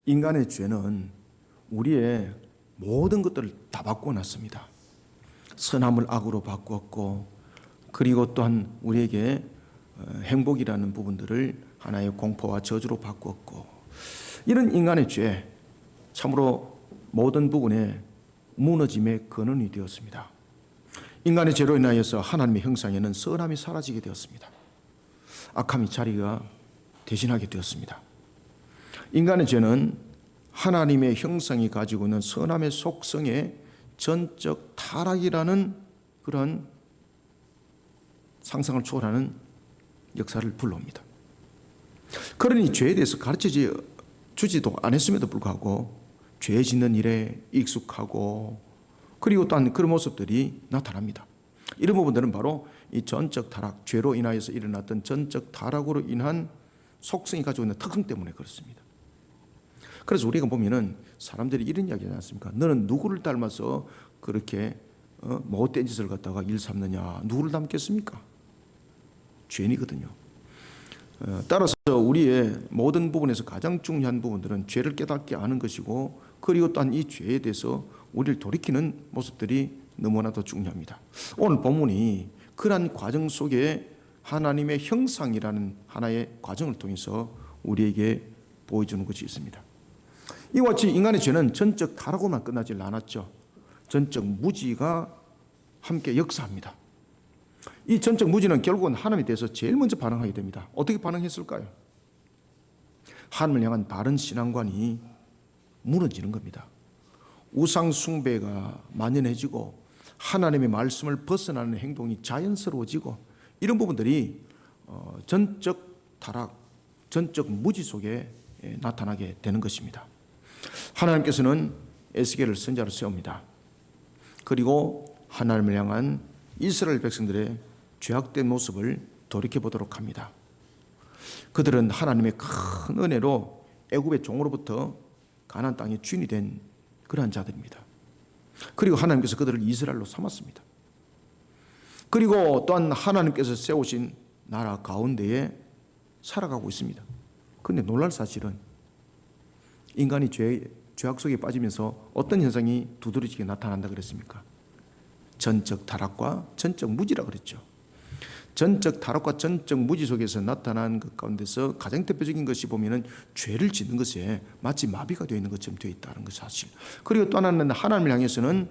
인간의 죄는 우리의 모든 것들을 다 바꿔놨습니다. 선함을 악으로 바꾸었고, 그리고 또한 우리에게 행복이라는 부분들을 하나의 공포와 저주로 바꾸었고, 이런 인간의 죄, 참으로 모든 부분에 무너짐의 근원이 되었습니다. 인간의 죄로 인하여서 하나님의 형상에는 선함이 사라지게 되었습니다. 악함이 자리가 대신하게 되었습니다. 인간의 죄는 하나님의 형상이 가지고 있는 선함의 속성의 전적 타락이라는 그런 상상을 초월하는 역사를 불러옵니다. 그러니 죄에 대해서 가르쳐주지도 않았음에도 불구하고 죄 짓는 일에 익숙하고, 그리고 또한 그런 모습들이 나타납니다. 이런 부분들은 바로 이 전적 타락, 죄로 인하여서 일어났던 전적 타락으로 인한 속성이 가지고 있는 특성 때문에 그렇습니다. 그래서 우리가 보면은 사람들이 이런 이야기 하지 않습니까? 너는 누구를 닮아서 그렇게 못된 짓을 갖다가 일 삼느냐? 누구를 닮겠습니까? 죄인이거든요. 따라서 우리의 모든 부분에서 가장 중요한 부분들은 죄를 깨닫게 하는 것이고, 그리고 또한 이 죄에 대해서 우리를 돌이키는 모습들이 너무나도 중요합니다. 오늘 본문이 그러한 과정 속에 하나님의 형상이라는 하나의 과정을 통해서 우리에게 보여주는 것이 있습니다. 이와 같이 인간의 죄는 전적 타락으로만 끝나지 않았죠. 전적 무지가 함께 역사합니다. 이 전적 무지는 결국은 하나님에 대해서 제일 먼저 반응하게 됩니다. 어떻게 반응했을까요? 하나님을 향한 바른 신앙관이 무너지는 겁니다. 우상 숭배가 만연해지고 하나님의 말씀을 벗어나는 행동이 자연스러워지고, 이런 부분들이 전적 타락, 전적 무지 속에 나타나게 되는 것입니다. 하나님께서는 에스겔을 선지자로 세웁니다. 그리고 하나님을 향한 이스라엘 백성들의 죄악된 모습을 돌이켜보도록 합니다. 그들은 하나님의 큰 은혜로 애굽의 종으로부터 가나안 땅의 주인이 된 그러한 자들입니다. 그리고 하나님께서 그들을 이스라엘로 삼았습니다. 그리고 또한 하나님께서 세우신 나라 가운데에 살아가고 있습니다. 그런데 놀랄 사실은 인간이 죄악 속에 빠지면서 어떤 현상이 두드러지게 나타난다 그랬습니까? 전적 타락과 전적 무지라 그랬죠. 전적 타락과 전적 무지 속에서 나타난 것 가운데서 가장 대표적인 것이 보면은 죄를 짓는 것에 마치 마비가 되어 있는 것처럼 되어 있다는 것 사실. 그리고 또 하나는 하나님을 향해서는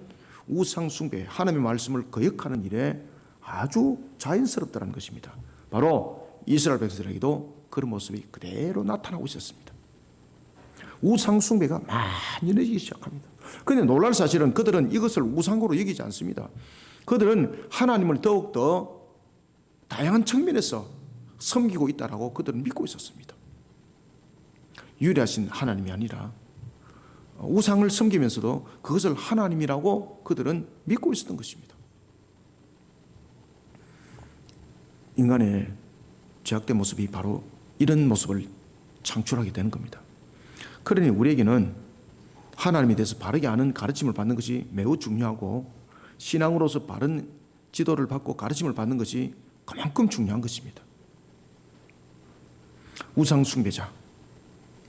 우상 숭배, 하나님의 말씀을 거역하는 일에 아주 자연스럽다는 것입니다. 바로 이스라엘 백성들에게도 그런 모습이 그대로 나타나고 있었습니다. 우상 숭배가 만연해지기 시작합니다. 그런데 놀랄 사실은 그들은 이것을 우상으로 여기지 않습니다. 그들은 하나님을 더욱더 다양한 측면에서 섬기고 있다라고 그들은 믿고 있었습니다. 유일하신 하나님이 아니라 우상을 섬기면서도 그것을 하나님이라고 그들은 믿고 있었던 것입니다. 인간의 죄악된 모습이 바로 이런 모습을 창출하게 되는 겁니다. 그러니 우리에게는 하나님에 대해서 바르게 아는 가르침을 받는 것이 매우 중요하고, 신앙으로서 바른 지도를 받고 가르침을 받는 것이 그만큼 중요한 것입니다. 우상 숭배자,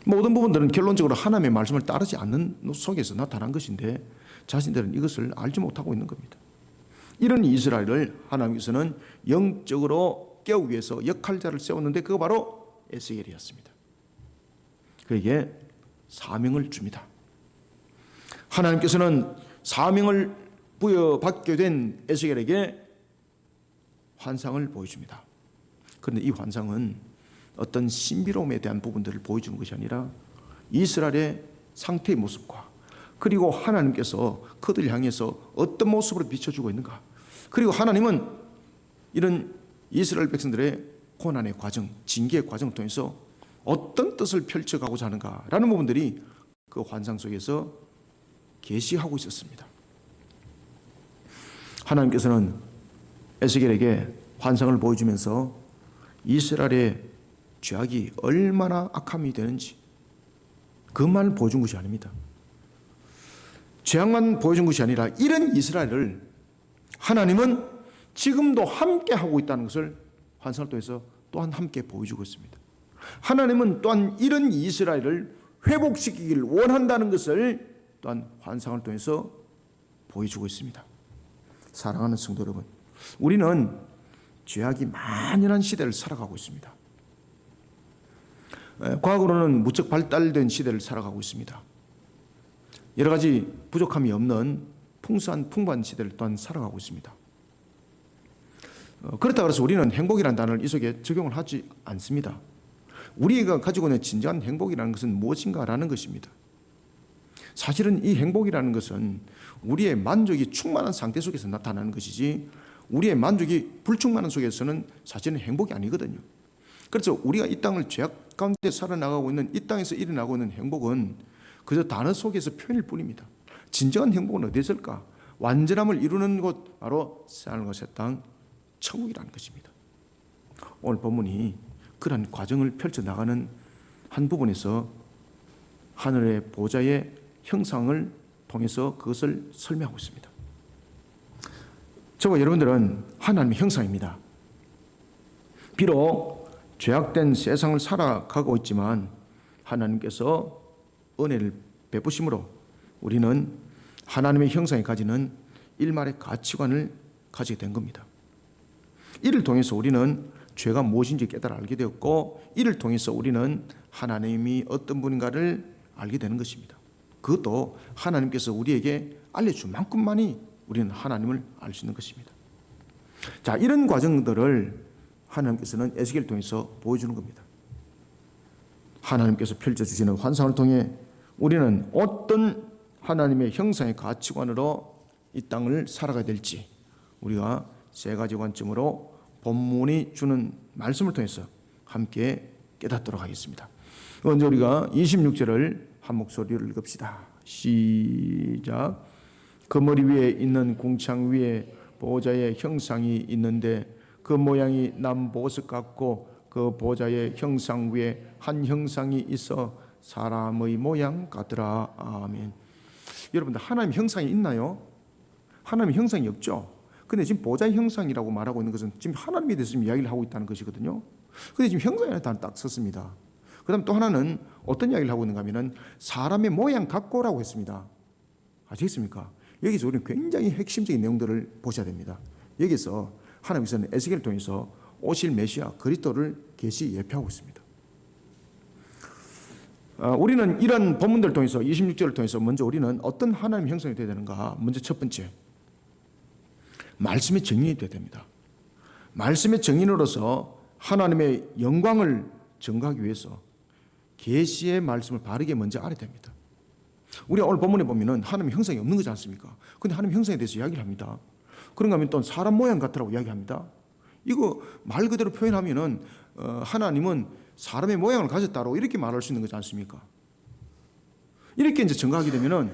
모든 부분들은 결론적으로 하나님의 말씀을 따르지 않는 속에서 나타난 것인데 자신들은 이것을 알지 못하고 있는 겁니다. 이런 이스라엘을 하나님께서는 영적으로 깨우기 위해서 역할자를 세웠는데 그거 바로 에스겔이었습니다. 그에게 사명을 줍니다. 하나님께서는 사명을 부여받게 된 에스겔에게 환상을 보여줍니다. 그런데 이 환상은 어떤 신비로움에 대한 부분들을 보여주는 것이 아니라 이스라엘의 상태의 모습과, 그리고 하나님께서 그들을 향해서 어떤 모습으로 비춰주고 있는가, 그리고 하나님은 이런 이스라엘 백성들의 고난의 과정, 징계의 과정을 통해서 어떤 뜻을 펼쳐가고자 하는가라는 부분들이 그 환상 속에서 계시하고 있었습니다. 하나님께서는 에스겔에게 환상을 보여주면서 이스라엘의 죄악이 얼마나 악함이 되는지 그것만 보여준 것이 아닙니다. 죄악만 보여준 것이 아니라 이런 이스라엘을 하나님은 지금도 함께 하고 있다는 것을 환상을 통해서 또한 함께 보여주고 있습니다. 하나님은 또한 이런 이스라엘을 회복시키기를 원한다는 것을 또한 환상을 통해서 보여주고 있습니다. 사랑하는 성도 여러분, 우리는 죄악이 만연한 시대를 살아가고 있습니다. 과거로는 무척 발달된 시대를 살아가고 있습니다. 여러 가지 부족함이 없는 풍부한 시대를 또한 살아가고 있습니다. 그렇다고 해서 우리는 행복이라는 단어를 이 속에 적용을 하지 않습니다. 우리가 가지고 있는 진정한 행복이라는 것은 무엇인가라는 것입니다. 사실은 이 행복이라는 것은 우리의 만족이 충만한 상태 속에서 나타나는 것이지, 우리의 만족이 불충만한 속에서는 사실은 행복이 아니거든요. 그래서 우리가 이 땅을 죄악 가운데 살아나가고 있는, 이 땅에서 일어나고 있는 행복은 그저 단어 속에서 표현일 뿐입니다. 진정한 행복은 어디에 있을까? 완전함을 이루는 곳, 바로 새하늘과 새 땅, 천국이라는 것입니다. 오늘 본문이 그런 과정을 펼쳐나가는 한 부분에서 하늘의 보좌의 형상을 통해서 그것을 설명하고 있습니다. 저와 여러분들은 하나님의 형상입니다. 비록 죄악된 세상을 살아가고 있지만 하나님께서 은혜를 베푸심으로 우리는 하나님의 형상이 가지는 일말의 가치관을 가지게 된 겁니다. 이를 통해서 우리는 죄가 무엇인지 깨달아 알게 되었고, 이를 통해서 우리는 하나님이 어떤 분인가를 알게 되는 것입니다. 그것도 하나님께서 우리에게 알려준 만큼만이 우리는 하나님을 알 수 있는 것입니다. 자, 이런 과정들을 하나님께서는 에스겔을 통해서 보여주는 겁니다. 하나님께서 펼쳐주시는 환상을 통해 우리는 어떤 하나님의 형상의 가치관으로 이 땅을 살아가야 될지 우리가 세 가지 관점으로 본문이 주는 말씀을 통해서 함께 깨닫도록 하겠습니다. 먼저 우리가 26절을 한 목소리로 읽읍시다. 시작. 그 머리 위에 있는 궁창 위에 보좌의 형상이 있는데 그 모양이 남보석 같고 그 보좌의 형상 위에 한 형상이 있어 사람의 모양 같더라. 아멘. 여러분들, 하나님 형상이 있나요? 하나님 형상이 없죠. 근데 지금 보좌의 형상이라고 말하고 있는 것은 지금 하나님에 대해서 이야기를 하고 있다는 것이거든요. 근데 지금 형상이라는 단어 딱 썼습니다. 그 다음 또 하나는 어떤 이야기를 하고 있는가 하면 사람의 모양 같고라고 했습니다. 아시겠습니까? 여기서 우리는 굉장히 핵심적인 내용들을 보셔야 됩니다. 여기서 하나님께서는 에스겔을 통해서 오실 메시아 그리스도를 계시 예표하고 있습니다. 우리는 이런 본문들을 통해서 26절을 통해서 먼저 우리는 어떤 하나님 형상이 되어야 되는가? 먼저 첫 번째, 말씀의 증인이 되어야 됩니다. 말씀의 증인으로서 하나님의 영광을 증거하기 위해서 계시의 말씀을 바르게 먼저 알아야 됩니다. 우리가 오늘 본문에 보면은 하나님의 형상이 없는 거지 않습니까? 근데 하나님의 형상에 대해서 이야기를 합니다. 그런가 하면 또 사람 모양 같으라고 이야기합니다. 이거 말 그대로 표현하면은 하나님은 사람의 모양을 가졌다고 이렇게 말할 수 있는 거지 않습니까? 이렇게 이제 증거하게 되면은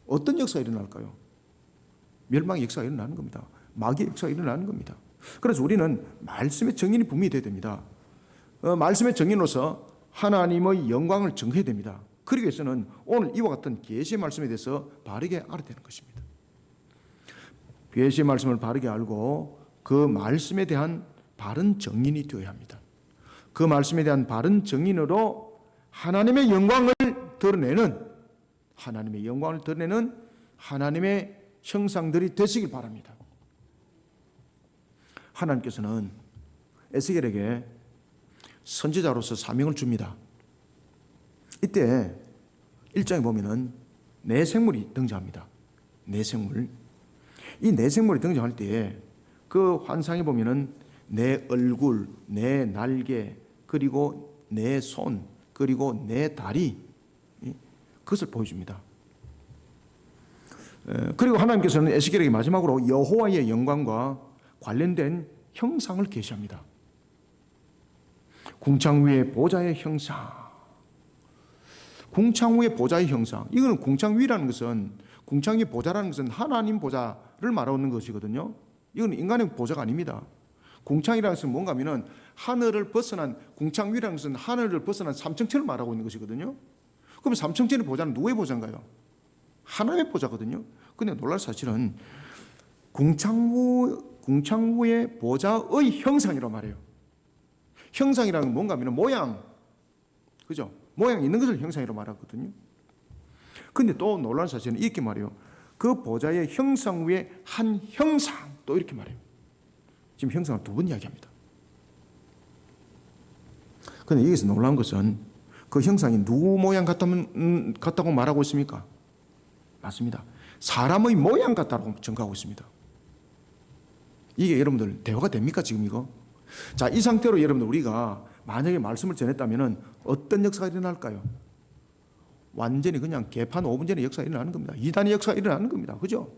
어떤 역사가 일어날까요? 멸망의 역사가 일어나는 겁니다. 마귀의 역사가 일어나는 겁니다. 그래서 우리는 말씀의 증인이 분명히 되어야 됩니다. 말씀의 증인으로서 하나님의 영광을 증거해야 됩니다. 그러기 위해서는 오늘 이와 같은 계시의 말씀에 대해서 바르게 알아야 되는 것입니다. 계시의 말씀을 바르게 알고 그 말씀에 대한 바른 증인이 되어야 합니다. 그 말씀에 대한 바른 증인으로 하나님의 영광을 드러내는 하나님의 형상들이 되시길 바랍니다. 하나님께서는 에스겔에게 선지자로서 사명을 줍니다. 이때 1장에 보면은 네 생물이 등장합니다. 네 생물. 이 네 생물이 등장할 때에 그 환상에 보면은 내 얼굴, 내 날개, 그리고 내 손, 그리고 내 다리, 그것을 보여줍니다. 그리고 하나님께서는 에스겔에게 마지막으로 여호와의 영광과 관련된 형상을 계시합니다. 궁창 위에 보좌의 형상. 궁창 위에 보좌의 형상. 이거는 궁창 위라는 것은, 궁창 위 보좌라는 것은 하나님 보좌를 말하는 것이거든요. 이건 인간의 보좌가 아닙니다. 궁창이라는 것은 뭔가 하면은 하늘을 벗어난, 궁창 위라는 것은 하늘을 벗어난 삼층천을 말하고 있는 것이거든요. 그럼 삼층천의 보좌는 누구의 보좌인가요? 하나님의 보좌거든요. 근데 놀랄 사실은 궁창후의 보좌의 형상이라고 말해요. 형상이라는 건 뭔가 하면 모양, 그죠? 모양이 있는 것을 형상이라고 말하거든요. 근데 또 놀라운 사실은 이렇게 말해요. 그 보좌의 형상 위에 한 형상, 또 이렇게 말해요. 지금 형상을 두 번 이야기합니다. 근데 여기서 놀라운 것은 그 형상이 누구 모양 같다고 말하고 있습니까? 맞습니다. 사람의 모양 같다고 증거하고 있습니다. 이게 여러분들 대화가 됩니까 지금 이거? 자, 이 상태로 여러분들 우리가 만약에 말씀을 전했다면 어떤 역사가 일어날까요? 완전히 그냥 개판 5분 전에 역사가 일어나는 겁니다. 이단의 역사가 일어나는 겁니다. 그죠?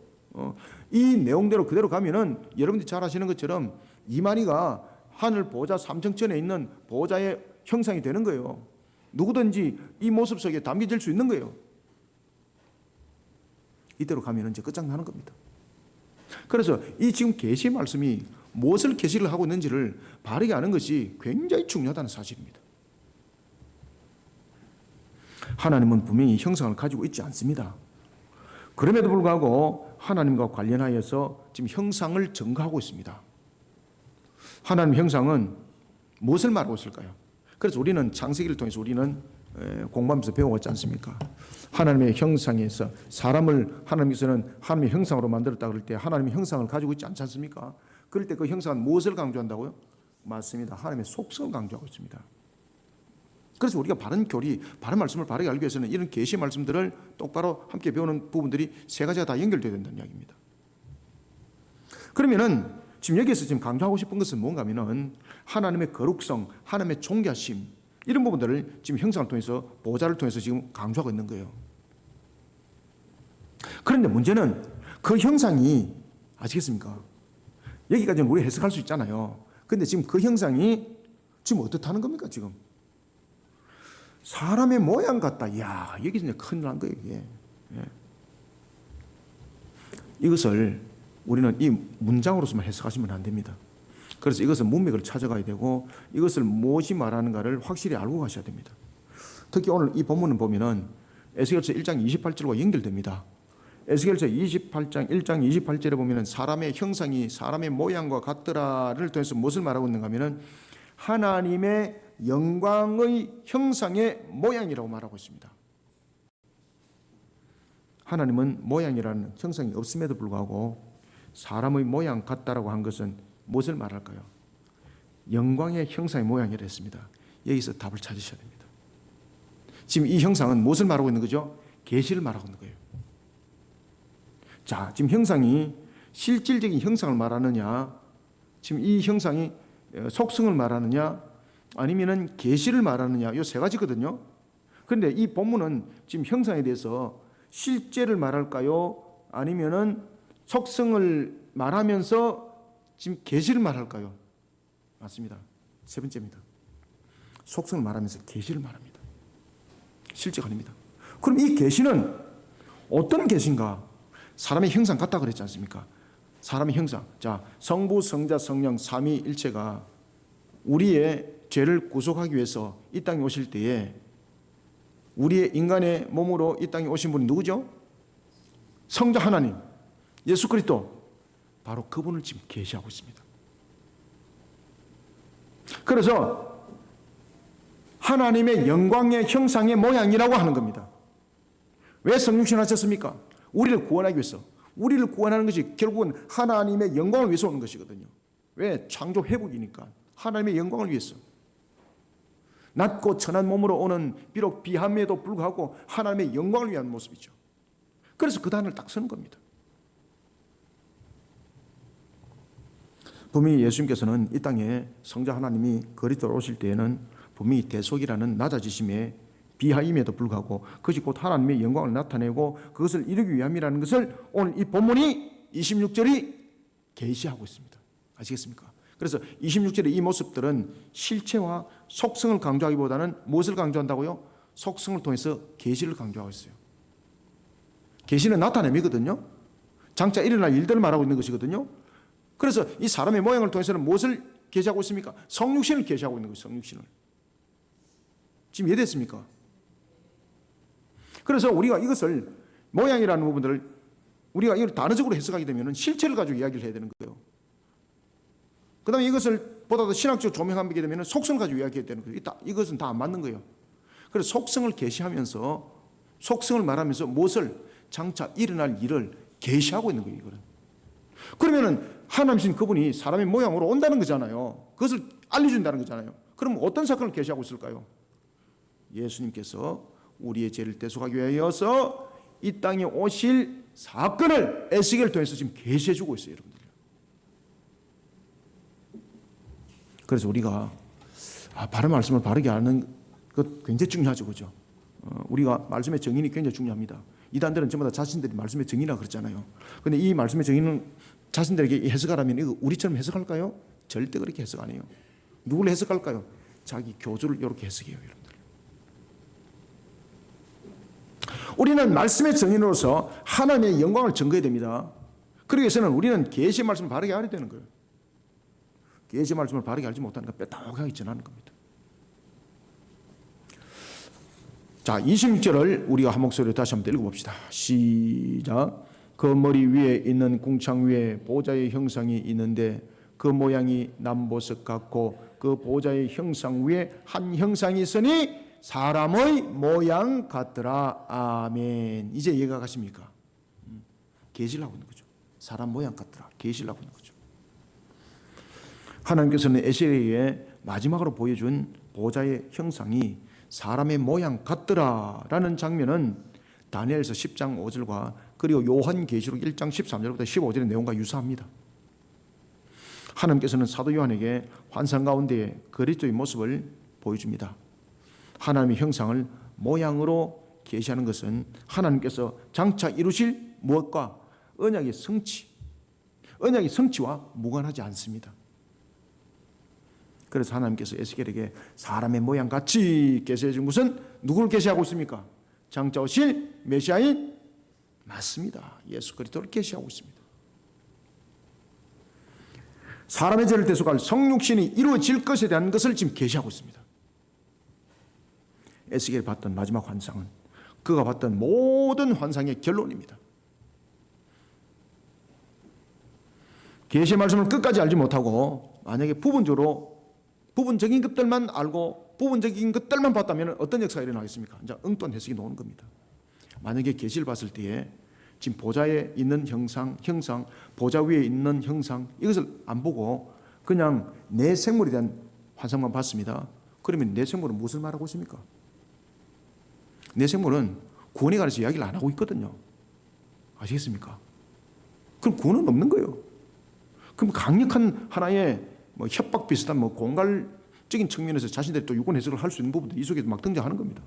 이 내용대로 그대로 가면은 여러분들이 잘 아시는 것처럼 이만희가 하늘 보좌 삼층천에 있는 보좌의 형상이 되는 거예요. 누구든지 이 모습 속에 담겨질 수 있는 거예요. 이대로 가면 이제 끝장나는 겁니다. 그래서 이 지금 계시의 말씀이 무엇을 계시를 하고 있는지를 바르게 아는 것이 굉장히 중요하다는 사실입니다. 하나님은 분명히 형상을 가지고 있지 않습니다. 그럼에도 불구하고 하나님과 관련하여서 지금 형상을 증거하고 있습니다. 하나님 형상은 무엇을 말하고 있을까요? 그래서 우리는 창세기를 통해서 우리는 공부하면서 배워왔지 않습니까? 하나님의 형상에서 사람을 하나님께서는 하나님의 형상으로 만들었다 그럴 때 하나님의 형상을 가지고 있지 않지 않습니까? 그럴 때 그 형상은 무엇을 강조한다고요? 맞습니다. 하나님의 속성을 강조하고 있습니다. 그래서 우리가 바른 교리, 바른 말씀을 바르게 알기 위해서는 이런 계시의 말씀들을 똑바로 함께 배우는 부분들이 세 가지가 다 연결되어야 된다는 이야기입니다. 그러면은 지금 여기에서 지금 강조하고 싶은 것은 뭔가 하면은 하나님의 거룩성, 하나님의 존귀하심 이런 부분들을 지금 형상을 통해서 보좌를 통해서 지금 강조하고 있는 거예요. 그런데 문제는 그 형상이 아시겠습니까? 여기까지는 우리 해석할 수 있잖아요. 근데 지금 그 형상이 지금 어떻다는 겁니까 지금? 사람의 모양 같다. 이야, 여기 이제 큰일 난 거예요, 이게. 예. 이것을 우리는 이 문장으로서만 해석하시면 안 됩니다. 그래서 이것은 문맥을 찾아가야 되고 이것을 무엇이 말하는가를 확실히 알고 가셔야 됩니다. 특히 오늘 이 본문을 보면은 에스겔서 1장 28절과 연결됩니다. 에스겔서 28장 1장 28절에 보면은 사람의 형상이 사람의 모양과 같더라를 통해서 무엇을 말하고 있는가 하면은 하나님의 영광의 형상의 모양이라고 말하고 있습니다. 하나님은 모양이라는 형상이 없음에도 불구하고 사람의 모양 같다라고 한 것은 무엇을 말할까요? 영광의 형상의 모양이라 했습니다. 여기서 답을 찾으셔야 됩니다. 지금 이 형상은 무엇을 말하고 있는 거죠? 계시를 말하고 있는 거예요. 자, 지금 형상이 실질적인 형상을 말하느냐, 지금 이 형상이 속성을 말하느냐, 아니면은 계시를 말하느냐, 이 세 가지거든요. 그런데 이 본문은 지금 형상에 대해서 실제를 말할까요? 아니면은 속성을 말하면서 지금 계시를 말할까요? 맞습니다. 세 번째입니다. 속성을 말하면서 계시를 말합니다. 실제가 아닙니다. 그럼 이 계시는 어떤 계시인가? 사람의 형상 같다 그랬지 않습니까? 사람의 형상. 자, 성부, 성자, 성령, 삼위일체가 우리의 죄를 구속하기 위해서 이 땅에 오실 때에 우리의 인간의 몸으로 이 땅에 오신 분이 누구죠? 성자 하나님, 예수 그리스도. 바로 그분을 지금 계시하고 있습니다. 그래서 하나님의 영광의 형상의 모양이라고 하는 겁니다. 왜 성육신 하셨습니까? 우리를 구원하기 위해서. 우리를 구원하는 것이 결국은 하나님의 영광을 위해서 오는 것이거든요. 왜? 창조 회복이니까. 하나님의 영광을 위해서. 낮고 천한 몸으로 오는 비록 비함에도 불구하고 하나님의 영광을 위한 모습이죠. 그래서 그 단을 딱 쓰는 겁니다. 분명히 예수님께서는 이 땅에 성자 하나님이 그리스도로 오실 때에는 분명히 대속이라는 낮아지심에 비하임에도 불구하고 그것이 곧 하나님의 영광을 나타내고 그것을 이루기 위함이라는 것을 오늘 이 본문이 26절이 계시하고 있습니다. 아시겠습니까? 그래서 26절의 이 모습들은 실체와 속성을 강조하기보다는 무엇을 강조한다고요? 속성을 통해서 계시를 강조하고 있어요. 계시는 나타냄이거든요. 장차 일어날 일들을 말하고 있는 것이거든요. 그래서 이 사람의 모양을 통해서는 무엇을 계시하고 있습니까? 성육신을 계시하고 있는 거예요. 성육신을. 지금 이해됐습니까? 그래서 우리가 이것을 모양이라는 부분들을 우리가 이걸 단어적으로 해석하게 되면 실체를 가지고 이야기를 해야 되는 거예요. 그 다음에 이것을 보다 더 신학적으로 조명하게 되면 속성을 가지고 이야기해야 되는 거예요. 이것은 다 안 맞는 거예요. 그래서 속성을 계시하면서 속성을 말하면서 무엇을 장차 일어날 일을 계시하고 있는 거예요. 이거는. 그러면은 하나님이신 그분이 사람의 모양으로 온다는 거잖아요. 그것을 알려준다는 거잖아요. 그럼 어떤 사건을 계시하고 있을까요? 예수님께서 우리의 죄를 대속하기 위하여서 이 땅에 오실 사건을 에스겔을 통해서 지금 계시해주고 있어요, 여러분들. 그래서 우리가 바른 말씀을 바르게 아는 것 굉장히 중요하죠, 그죠? 우리가 말씀의 정의는 굉장히 중요합니다. 이단들은 전부 다 자신들이 말씀의 정의라 그러잖아요. 그런데 이 말씀의 정의는 자신들에게 해석하라면 이거 우리처럼 해석할까요? 절대 그렇게 해석 안 해요. 누굴 해석할까요? 자기 교주를 이렇게 해석해요, 여러분들. 우리는 말씀의 정인으로서 하나님의 영광을 증거해야 됩니다. 그러기 위해서는 우리는 계시의 말씀을 바르게 알아야 되는 거예요. 계시의 말씀을 바르게 알지 못하니까 뼈다귀하게 전하는 겁니다. 자, 26절을 우리가 한 목소리로 다시 한번 읽어봅시다. 시작. 그 머리 위에 있는 궁창 위에 보좌의 형상이 있는데 그 모양이 남보석 같고 그 보좌의 형상 위에 한 형상이 있으니 사람의 모양 같더라. 아멘. 이제 이해가 가십니까? 계시를 하고 있는 거죠. 사람 모양 같더라. 계시를 하고 있는 거죠. 하나님께서는 에스겔에게 마지막으로 보여준 보좌의 형상이 사람의 모양 같더라라는 장면은 다니엘서 10장 5절과 그리고 요한계시록 1장 13절부터 15절의 내용과 유사합니다. 하나님께서는 사도 요한에게 환상 가운데 그리스도의 모습을 보여줍니다. 하나님의 형상을 모양으로 계시하는 것은 하나님께서 장차 이루실 무엇과 언약의 성취와 무관하지 않습니다. 그래서 하나님께서 에스겔에게 사람의 모양 같이 계시해 준 것은 누구를 계시하고 있습니까? 장차 오실 메시아인 맞습니다. 예수 그리스도를 계시하고 있습니다. 사람의 죄를 대속할 성육신이 이루어질 것에 대한 것을 지금 계시하고 있습니다. 에스겔이 봤던 마지막 환상은 그가 봤던 모든 환상의 결론입니다. 계시의 말씀을 끝까지 알지 못하고 만약에 부분적인 것들만 알고 부분적인 것들만 봤다면 어떤 역사가 일어나겠습니까? 이제 엉뚱한 해석이 나오는 겁니다. 만약에 계시를 봤을 때에 지금 보좌에 있는 형상, 보좌 위에 있는 형상 이것을 안 보고 그냥 내 생물에 대한 환상만 봤습니다. 그러면 내 생물은 무엇을 말하고 있습니까? 내 생물은 구원에 관해서 이야기를 안 하고 있거든요. 아시겠습니까? 그럼 구원은 없는 거예요. 그럼 강력한 하나의 협박 비슷한 공갈적인 측면에서 자신들이 또 유권 해석을 할 수 있는 부분도 이 속에 막 등장하는 겁니다.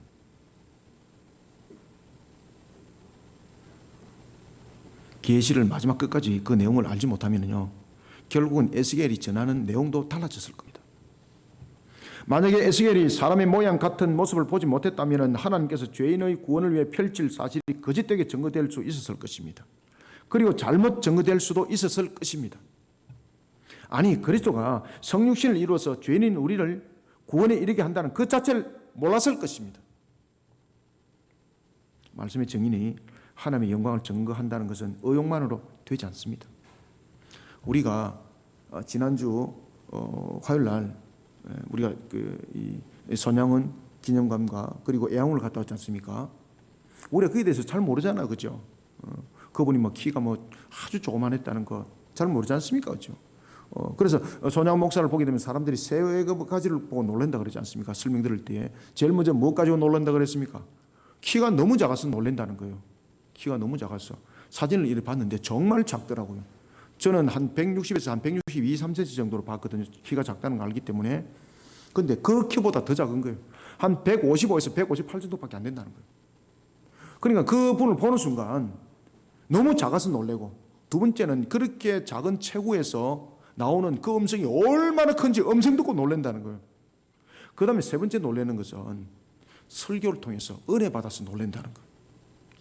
계시를 마지막 끝까지 그 내용을 알지 못하면요, 결국은 에스겔이 전하는 내용도 달라졌을 겁니다. 만약에 에스겔이 사람의 모양 같은 모습을 보지 못했다면 하나님께서 죄인의 구원을 위해 펼칠 사실이 거짓되게 증거될 수 있었을 것입니다. 그리고 잘못 증거될 수도 있었을 것입니다. 아니, 그리스도가 성육신을 이루어서 죄인인 우리를 구원에 이르게 한다는 그 자체를 몰랐을 것입니다. 말씀의 정인이 하나님의 영광을 증거한다는 것은 의욕만으로 되지 않습니다. 우리가 지난주 화요일 날 우리가 이 선양원 기념관과 그리고 애양원을 갔다 왔지 않습니까? 우리가 그에 대해서 잘 모르잖아요, 그죠? 그분이 키가 아주 조그만했다는 거 잘 모르지 않습니까, 그죠? 그래서 손양 목사를 보게 되면 사람들이 새 가지를 보고 놀란다 그러지 않습니까? 설명 들을 때에 제일 먼저 무엇 가지고 놀란다 그랬습니까? 키가 너무 작아서 놀란다는 거예요. 키가 너무 작아서 사진을 이렇게 봤는데 정말 작더라고요. 저는 한 160에서 한 162, 3cm 정도로 봤거든요. 키가 작다는 걸 알기 때문에. 근데 그 키보다 더 작은 거예요. 한 155에서 158 정도밖에 안 된다는 거예요. 그러니까 그 분을 보는 순간 너무 작아서 놀래고, 두 번째는 그렇게 작은 체구에서 나오는 그 음성이 얼마나 큰지 음성 듣고 놀란다는 거예요. 그 다음에 세 번째 놀라는 것은 설교를 통해서 은혜 받아서 놀란다는 거예요.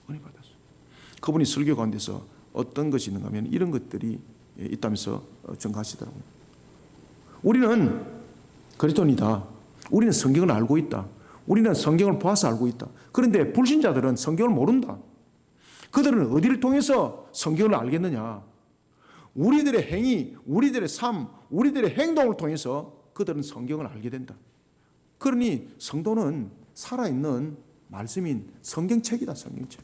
은혜 받아서. 그분이 설교 가운데서 어떤 것이 있는가 하면 이런 것들이 있다면서 증가하시더라고요. 우리는 그리스도인이다. 우리는 성경을 알고 있다. 우리는 성경을 보아서 알고 있다. 그런데 불신자들은 성경을 모른다. 그들은 어디를 통해서 성경을 알겠느냐? 우리들의 행위, 우리들의 삶, 우리들의 행동을 통해서 그들은 성경을 알게 된다. 그러니 성도는 살아있는 말씀인 성경책이다, 성경책.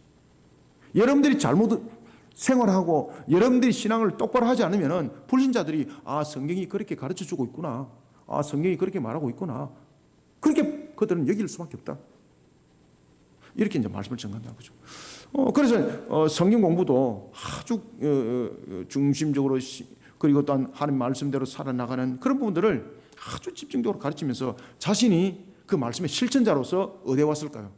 여러분들이 잘못 생활하고 여러분들이 신앙을 똑바로 하지 않으면 불신자들이 성경이 그렇게 가르쳐주고 있구나. 성경이 그렇게 말하고 있구나. 그렇게 그들은 여길 수밖에 없다. 이렇게 이제 말씀을 전한다는 거죠. 그래서 성경 공부도 아주 중심적으로 그리고 또한 하나님 말씀대로 살아나가는 그런 부분들을 아주 집중적으로 가르치면서 자신이 그 말씀의 실천자로서 어디에 왔을까요?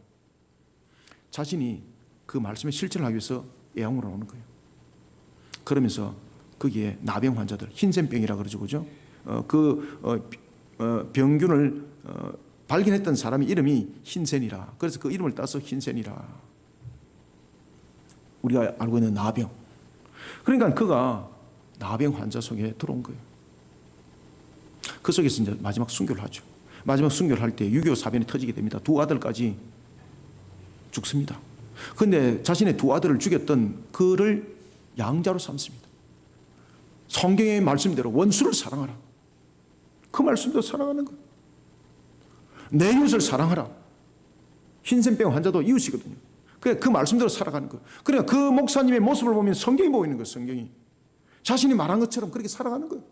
자신이 그 말씀의 실천을 하기 위해서 애양으로 오는 거예요. 그러면서 거기에 나병 환자들, 흰센병이라 그러죠, 그죠? 병균을 발견했던 사람의 이름이 흰센이라. 그래서 그 이름을 따서 흰센이라. 우리가 알고 있는 나병. 그러니까 그가 나병 환자 속에 들어온 거예요. 그 속에서 이제 마지막 순교를 하죠. 마지막 순교를 할 때 6.25 사변이 터지게 됩니다. 두 아들까지 죽습니다. 그런데 자신의 두 아들을 죽였던 그를 양자로 삼습니다. 성경의 말씀대로 원수를 사랑하라. 그 말씀도 사랑하는 거예요. 내 이웃을 사랑하라. 흰센병 환자도 이웃이거든요. 그 말씀대로 살아가는 거예요. 그러니까 그 목사님의 모습을 보면 성경이 보이는 거예요. 성경이. 자신이 말한 것처럼 그렇게 살아가는 거예요.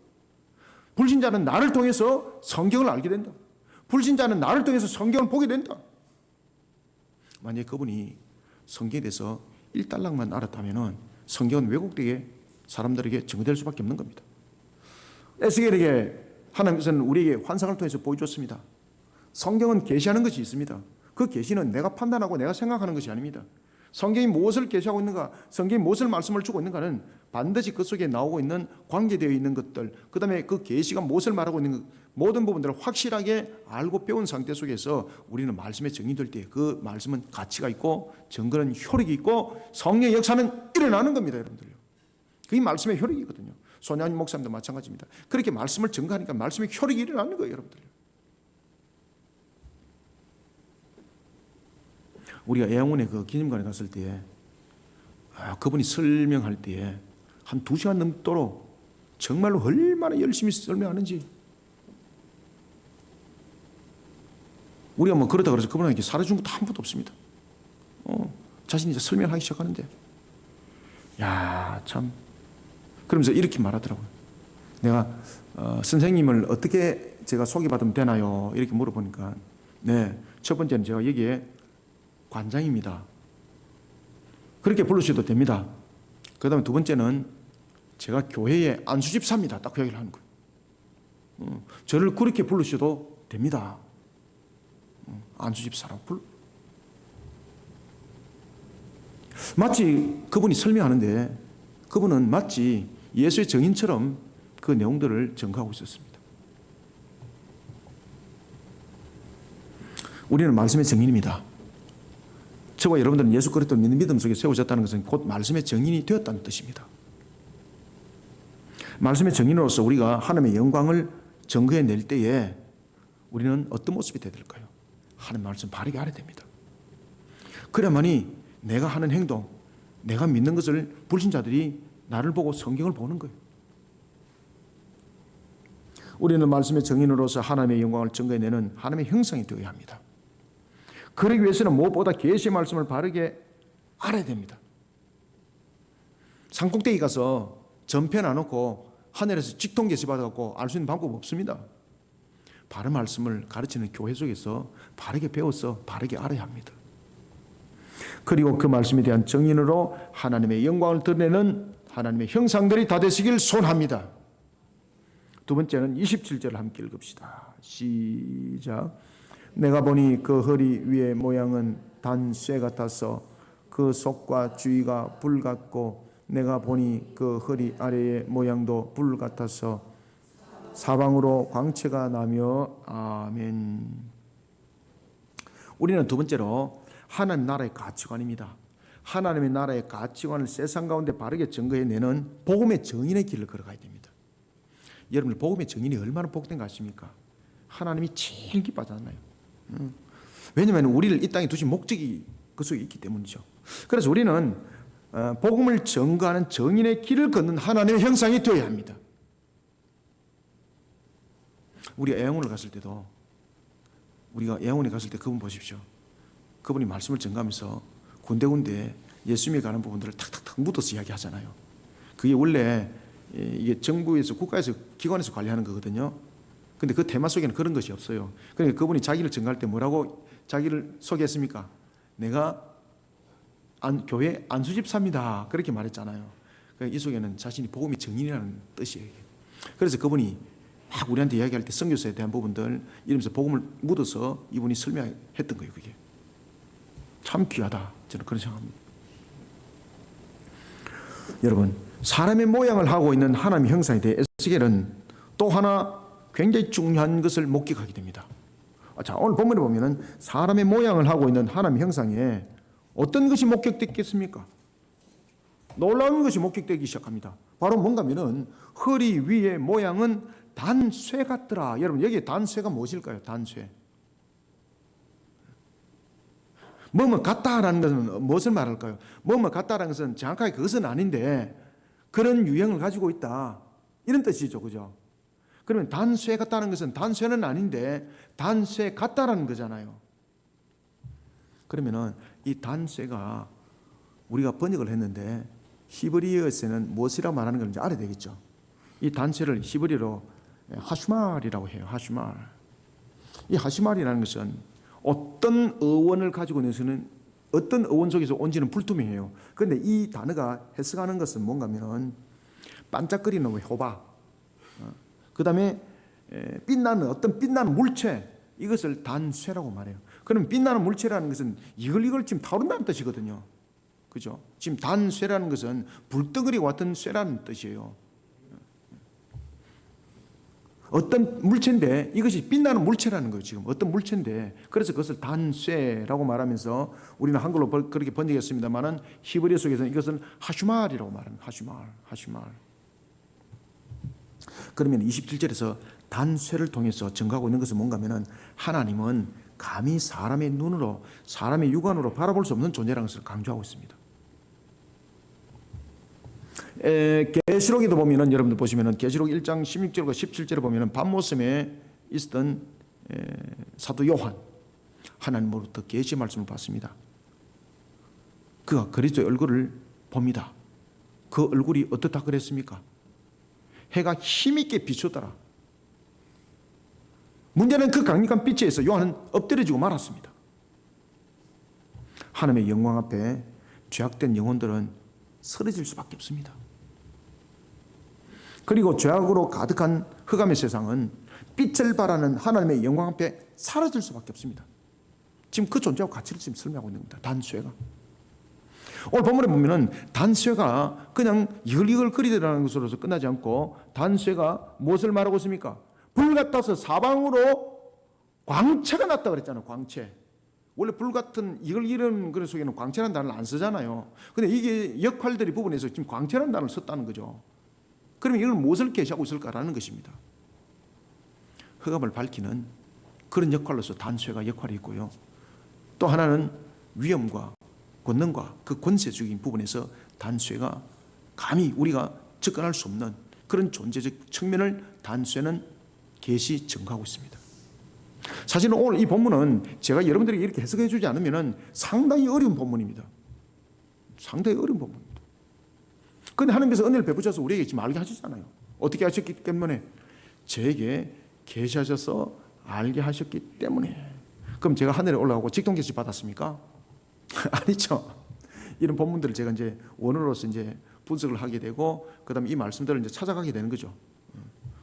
불신자는 나를 통해서 성경을 알게 된다. 불신자는 나를 통해서 성경을 보게 된다. 만약에 그분이 성경에 대해서 1달락만 알았다면 성경은 왜곡되게 사람들에게 증거될 수밖에 없는 겁니다. 에스겔에게 하나님께서는 우리에게 환상을 통해서 보여줬습니다. 성경은 계시하는 것이 있습니다. 그 계시는 내가 판단하고 내가 생각하는 것이 아닙니다. 성경이 무엇을 계시하고 있는가, 성경이 무엇을 말씀을 주고 있는가는 반드시 그 속에 나오고 있는 관계되어 있는 것들, 그 다음에 그 계시가 무엇을 말하고 있는 것, 모든 부분들을 확실하게 알고 배운 상태 속에서 우리는 말씀에 정의될 때 그 말씀은 가치가 있고 증거는 효력이 있고 성령의 역사는 일어나는 겁니다, 여러분들요. 그게 말씀의 효력이거든요. 손양희 목사님도 마찬가지입니다. 그렇게 말씀을 증거하니까 말씀의 효력이 일어나는 거예요, 여러분들요. 우리가 애양원에 그 기념관에 갔을 때 그분이 설명할 때에 한 2시간 넘도록 정말로 얼마나 열심히 설명하는지, 우리가 뭐 그러다 그래서 그분에게 사라진 것도 한 번도 없습니다. 자신이 이제 설명을 하기 시작하는데 참, 그러면서 이렇게 말하더라고요. 내가 선생님을 어떻게 제가 소개받으면 되나요? 이렇게 물어보니까 첫 번째는 제가 여기에 관장입니다. 그렇게 부르셔도 됩니다. 그 다음에 두 번째는 제가 교회의 안수집사입니다. 딱 그 얘기를 하는 거예요. 저를 그렇게 부르셔도 됩니다. 안수집사라고 마치 그분이 설명하는데 그분은 마치 예수의 증인처럼 그 내용들을 전가하고 있었습니다. 우리는 말씀의 증인입니다. 저와 여러분들은 예수 그리스도 믿는 믿음 속에 세워졌다는 것은 곧 말씀의 증인이 되었다는 뜻입니다. 말씀의 증인으로서 우리가 하나님의 영광을 증거해낼 때에 우리는 어떤 모습이 되어야 될까요? 하나님의 말씀 바르게 알아야 됩니다. 그래야만이 내가 하는 행동, 내가 믿는 것을 불신자들이 나를 보고 성경을 보는 거예요. 우리는 말씀의 증인으로서 하나님의 영광을 증거해내는 하나님의 형상이 되어야 합니다. 그러기 위해서는 무엇보다 계시의 말씀을 바르게 알아야 됩니다. 산꼭대기 가서 전편 안 놓고 하늘에서 직통 계시 받아갖고 알 수 있는 방법 없습니다. 바른 말씀을 가르치는 교회 속에서 바르게 배워서 바르게 알아야 합니다. 그리고 그 말씀에 대한 증인으로 하나님의 영광을 드러내는 하나님의 형상들이 다 되시길 소원합니다. 두 번째는 27절을 함께 읽읍시다. 시작. 내가 보니 그 허리 위의 모양은 단쇠 같아서 그 속과 주위가 불 같고 내가 보니 그 허리 아래의 모양도 불 같아서 사방으로 광채가 나며. 아멘. 우리는 두 번째로 하나님 나라의 가치관입니다. 하나님의 나라의 가치관을 세상 가운데 바르게 증거해내는 복음의 증인의 길을 걸어가야 됩니다. 여러분들 복음의 증인이 얼마나 복된가 아십니까? 하나님이 제일 기뻐하잖아요. 왜냐하면 우리를 이 땅에 두신 목적이 그 속에 있기 때문이죠. 그래서 우리는 복음을 증거하는 증인의 길을 걷는 하나님의 형상이 되어야 합니다. 우리가 애양원을 갔을 때도 우리가 예언원에 갔을 때 그분 보십시오. 그분이 말씀을 전가하면서 군데군데 예수님이 가는 부분들을 탁탁탁 묻어서 이야기하잖아요. 그게 원래 이게 정부에서 국가에서 기관에서 관리하는 거거든요. 근데 그 테마 속에는 그런 것이 없어요. 그러니까 그분이 자기를 전가할 때 뭐라고 자기를 소개했습니까? 내가 교회 안수집사입니다. 그렇게 말했잖아요. 그러니까 이 속에는 자신이 복음의 증인이라는 뜻이에요. 그래서 그분이 막 우리한테 이야기할 때 선교사에 대한 부분들 이러면서 복음을 묻어서 이분이 설명했던 거예요. 그게 참 귀하다. 저는 그런 생각합니다. 여러분, 사람의 모양을 하고 있는 하나님의 형상에 대해 에스겔은 또 하나 굉장히 중요한 것을 목격하게 됩니다. 자, 오늘 본문에 보면은 사람의 모양을 하고 있는 하나님의 형상에 어떤 것이 목격됐겠습니까? 놀라운 것이 목격되기 시작합니다. 바로 뭔가 하면은 허리 위의 모양은 단쇠 같더라. 여러분, 여기 단쇠가 무엇일까요? 단쇠. 뭐뭐 같다라는 것은 무엇을 말할까요? 뭐뭐 같다라는 것은 정확하게 그것은 아닌데 그런 유형을 가지고 있다. 이런 뜻이죠. 그죠? 그러면 단쇠 같다는 것은 단쇠는 아닌데 단쇠 같다라는 거잖아요. 그러면은 이 단쇠가 우리가 번역을 했는데 히브리어에서는 무엇이라고 말하는 건지 알아야 되겠죠. 이 단쇠를 히브리어로 하슈말이라고 해요. 하슈말. 이 하슈말이라는 것은 어떤 어원을 가지고 내서는 어떤 어원 속에서 온지는 불투명해요. 그런데 이 단어가 해석하는 것은 뭔가 하면 반짝거리는 효바, 그 다음에 빛나는 어떤 빛나는 물체, 이것을 단쇠라고 말해요. 그럼 빛나는 물체라는 것은 이걸 지금 다룬다는 뜻이거든요. 그죠? 지금 단쇠라는 것은 불덩어리와 같은 쇠라는 뜻이에요. 어떤 물체인데 이것이 빛나는 물체라는 거예요. 지금 어떤 물체인데 그래서 그것을 단쇠라고 말하면서 우리는 한글로 그렇게 번역했습니다만은 히브리어 속에서는 이것은 하슈말이라고 말합니다. 하슈말. 그러면 27절에서 단쇠를 통해서 증거하고 있는 것은 뭔가 하면은 하나님은 감히 사람의 눈으로 사람의 육안으로 바라볼 수 없는 존재라는 것을 강조하고 있습니다. 계시록에도 보면은 여러분들 보시면은 계시록 1장 16절과 17절에 보면은 밤모섬에 있었던 사도 요한, 하나님으로부터 계시 말씀을 받습니다. 그가 그리스도의 얼굴을 봅니다. 그 얼굴이 어떻다 그랬습니까? 해가 힘있게 비추더라. 문제는 그 강력한 빛에서 요한은 엎드려지고 말았습니다. 하나님의 영광 앞에 죄악된 영혼들은 쓰러질 수밖에 없습니다. 그리고 죄악으로 가득한 흑암의 세상은 빛을 발하는 하나님의 영광 앞에 사라질 수밖에 없습니다. 지금 그 존재와 가치를 지금 설명하고 있는 겁니다. 단쇠가. 오늘 본문에 보면은 단쇠가 그냥 이글이글 거리더라는 것으로서 끝나지 않고 단쇠가 무엇을 말하고 있습니까? 불 같아서 사방으로 광채가 났다 그랬잖아요. 광채. 원래 불 같은 이런 그런 속에는 광채라는 단어를 안 쓰잖아요. 근데 이게 역할들이 부분에서 지금 광채라는 단어를 썼다는 거죠. 그러면 이걸 무엇을 계시하고 있을까라는 것입니다. 흑암을 밝히는 그런 역할로서 단쇠가 역할이 있고요. 또 하나는 위엄과 권능과 그 권세적인 부분에서 단쇠가 감히 우리가 접근할 수 없는 그런 존재적 측면을 단쇠는 계시 증거하고 있습니다. 사실은 오늘 이 본문은 제가 여러분들에게 이렇게 해석해 주지 않으면 상당히 어려운 본문입니다. 상당히 어려운 본문입니다. 그런데 하나님께서 은혜를 베푸셔서 우리에게 지금 알게 하시잖아요. 어떻게 하셨기 때문에? 저에게 계시하셔서 알게 하셨기 때문에. 그럼 제가 하늘에 올라가고 직통 계시 받았습니까? 아니죠. 이런 본문들을 제가 이제 원어로서 이제 분석을 하게 되고, 그다음에 이 말씀들을 이제 찾아가게 되는 거죠.